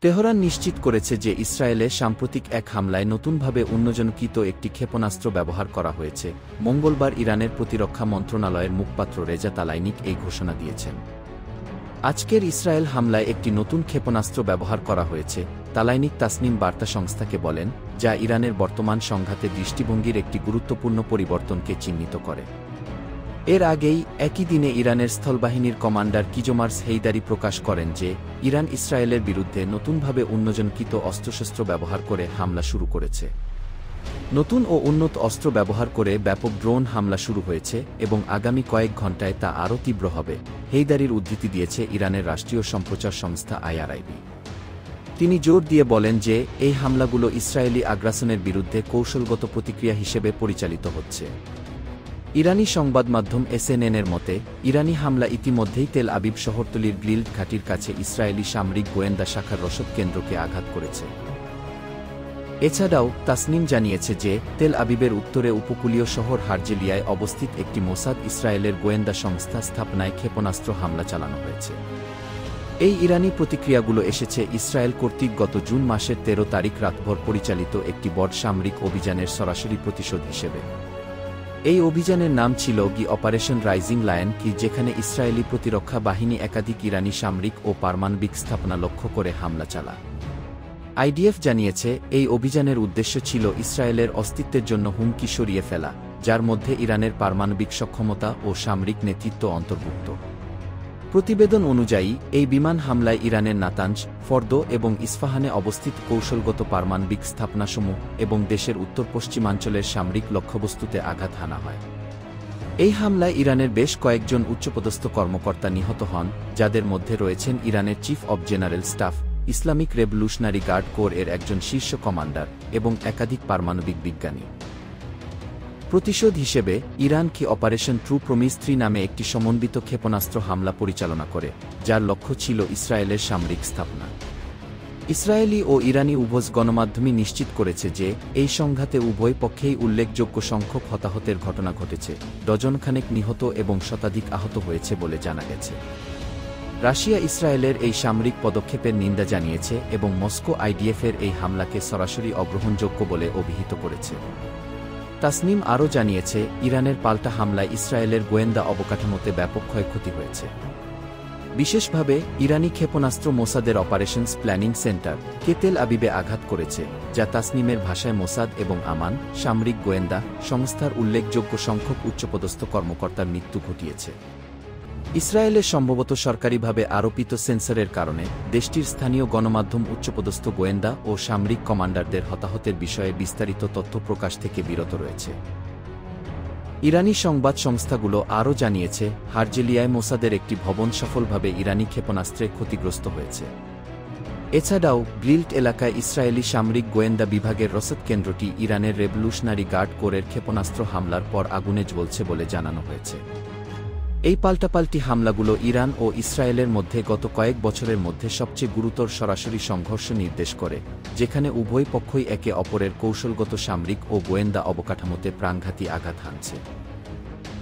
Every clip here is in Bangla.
তেহরান নিশ্চিত করেছে যে ইসরায়েলে সাম্প্রতিক এক হামলায় নতুনভাবে উন্নয়নকৃত একটি ক্ষেপণাস্ত্র ব্যবহার করা হয়েছে। মঙ্গলবার ইরানের প্রতিরক্ষা মন্ত্রণালয়ের মুখপাত্র রেজা তালাইনিক এই ঘোষণা দিয়েছেন। আজকের ইসরায়েল হামলায় একটি নতুন ক্ষেপণাস্ত্র ব্যবহার করা হয়েছে, তালাইনিক তাসনিম বার্তা সংস্থাকে বলেন, যা ইরানের বর্তমান সংঘাতের দৃষ্টিভঙ্গির একটি গুরুত্বপূর্ণ পরিবর্তনকে চিহ্নিত করে। এর আগেই একই দিনে ইরানের স্থলবাহিনীর কমান্ডার কিজোমার্স হেইদারি প্রকাশ করেন যে ইরান ইসরায়েলের বিরুদ্ধে নতুনভাবে উন্নয়নকৃত অস্ত্রশস্ত্র ব্যবহার করে হামলা শুরু করেছে। নতুন ও উন্নত অস্ত্র ব্যবহার করে ব্যাপক ড্রোন হামলা শুরু হয়েছে এবং আগামী কয়েক ঘণ্টায় তা আরও তীব্র হবে, হেইদারির উদ্ধৃতি দিয়েছে ইরানের রাষ্ট্রীয় সম্প্রচার সংস্থা IRIB। তিনি জোর দিয়ে বলেন যে এই হামলাগুলো ইসরায়েলি আগ্রাসনের বিরুদ্ধে কৌশলগত প্রতিক্রিয়া হিসেবে পরিচালিত হচ্ছে। ইরানি সংবাদ মাধ্যম SNN-এর মতে, ইরানি হামলা ইতিমধ্যেই তেল আবিব শহরতলির গ্লিল্ড ঘাঁটির কাছে ইসরায়েলি সামরিক গোয়েন্দা শাখার রসদ কেন্দ্রকে আঘাত করেছে। এছাড়াও তাসনিম জানিয়েছে যে তেল আবিবের উত্তরে উপকূলীয় শহর হারজেলিয়ায় অবস্থিত একটি মোসাদ ইসরায়েলের গোয়েন্দা সংস্থা স্থাপনায় ক্ষেপণাস্ত্র হামলা চালানো হয়েছে। এই ইরানি প্রতিক্রিয়াগুলো এসেছে ইসরায়েল কর্তৃক গত জুন মাসের 13 তারিখ রাতভর পরিচালিত একটি বড় সামরিক অভিযানের সরাসরি প্রতিশোধ হিসেবে। এই অভিযানের নাম ছিল অপারেশন রাইজিং লায়ন, যেখানে ইসরায়েলি প্রতিরক্ষা বাহিনী একাধিক ইরানি সামরিক ও পারমাণবিক স্থাপনা লক্ষ্য করে হামলা চালায়। IDF জানিয়েছে এই অভিযানের উদ্দেশ্য ছিল ইসরায়েলের অস্তিত্বের জন্য হুমকি সরিয়ে ফেলা, যার মধ্যে ইরানের পারমাণবিক সক্ষমতা ও সামরিক নেতৃত্ব অন্তর্ভুক্ত। প্রতিবেদন অনুযায়ী এই বিমান হামলায় ইরানের নাতাঞ্জ, ফর্দো এবং ইস্পাহানে অবস্থিত কৌশলগত পারমাণবিক স্থাপনাসমূহ এবং দেশের উত্তর পশ্চিমাঞ্চলের সামরিক লক্ষ্যবস্তুতে আঘাত হানা হয়। এই হামলায় ইরানের বেশ কয়েকজন উচ্চপদস্থ কর্মকর্তা নিহত হন, যাদের মধ্যে রয়েছেন ইরানের chief of general staff, Islamic revolutionary guard corps এর একজন শীর্ষ কমান্ডার এবং একাধিক পারমাণবিক বিজ্ঞানী। প্রতিশোধ হিসেবে ইরান অপারেশন ট্রু প্রমিস 3 নামে একটি সমন্বিত ক্ষেপণাস্ত্র হামলা পরিচালনা করে, যার লক্ষ্য ছিল ইসরায়েলের সামরিক স্থাপনা। ইসরায়েলি ও ইরানি উভয় গণমাধ্যমই নিশ্চিত করেছে যে এই সংঘাতে উভয় পক্ষেই উল্লেখযোগ্য সংখ্যক হতাহতের ঘটনা ঘটেছে, ডজনখানেক নিহত এবং শতাধিক আহত হয়েছে বলে জানা গেছে। রাশিয়া ইসরায়েলের এই সামরিক পদক্ষেপের নিন্দা জানিয়েছে এবং মস্কো IDF-এর এই হামলাকে সরাসরি অগ্রহণযোগ্য বলে অভিহিত করেছে। তাসনিম আরও জানিয়েছে, ইরানের পাল্টা হামলায় ইসরায়েলের গোয়েন্দা অবকাঠামোতে ব্যাপক ক্ষয়ক্ষতি হয়েছে। বিশেষভাবে ইরানি ক্ষেপণাস্ত্র মোসাদের অপারেশনস প্ল্যানিং সেন্টার তেল আবিবে আঘাত করেছে, যা তাসনিমের ভাষায় মোসাদ এবং আমান সামরিক গোয়েন্দা সংস্থার উল্লেখযোগ্য সংখ্যক উচ্চপদস্থ কর্মকর্তার মৃত্যু ঘটিয়েছে। ইসরায়েলের সম্ভবত সরকারিভাবে আরোপিত সেন্সরের কারণে দেশটির স্থানীয় গণমাধ্যম উচ্চপদস্থ গোয়েন্দা ও সামরিক কমান্ডারদের হতাহতের বিষয়ে বিস্তারিত তথ্য প্রকাশ থেকে বিরত রয়েছে। ইরানি সংবাদ সংস্থাগুলো আরও জানিয়েছে, হারজেলিয়ায় মোসাদের একটি ভবন সফলভাবে ইরানি ক্ষেপণাস্ত্রে ক্ষতিগ্রস্ত হয়েছে। এছাড়াও গ্লিল্ড এলাকায় ইসরায়েলি সামরিক গোয়েন্দা বিভাগের রসদ কেন্দ্রটি ইরানের রেভলিউশনারি গার্ড কোরের ক্ষেপণাস্ত্র হামলার পর আগুনে জ্বলছে বলে জানানো হয়েছে। এই পাল্টাপাল্টি হামলাগুলো ইরান ও ইসরায়েলের মধ্যে গত কয়েক বছরের মধ্যে সবচেয়ে গুরুতর সরাসরি সংঘর্ষ নির্দেশ করে, যেখানে উভয় পক্ষই একে অপরের কৌশলগত সামরিক ও গোয়েন্দা অবকাঠামোতে প্রাণঘাতী আঘাত হানছে।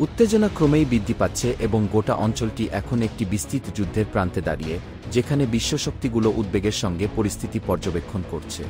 উত্তেজনা ক্রমেই বৃদ্ধি পাচ্ছে এবং গোটা অঞ্চলটি এখন একটি বিস্তৃত যুদ্ধের প্রান্তে দাঁড়িয়ে, যেখানে বিশ্বশক্তিগুলো উদ্বেগের সঙ্গে পরিস্থিতি পর্যবেক্ষণ করছে।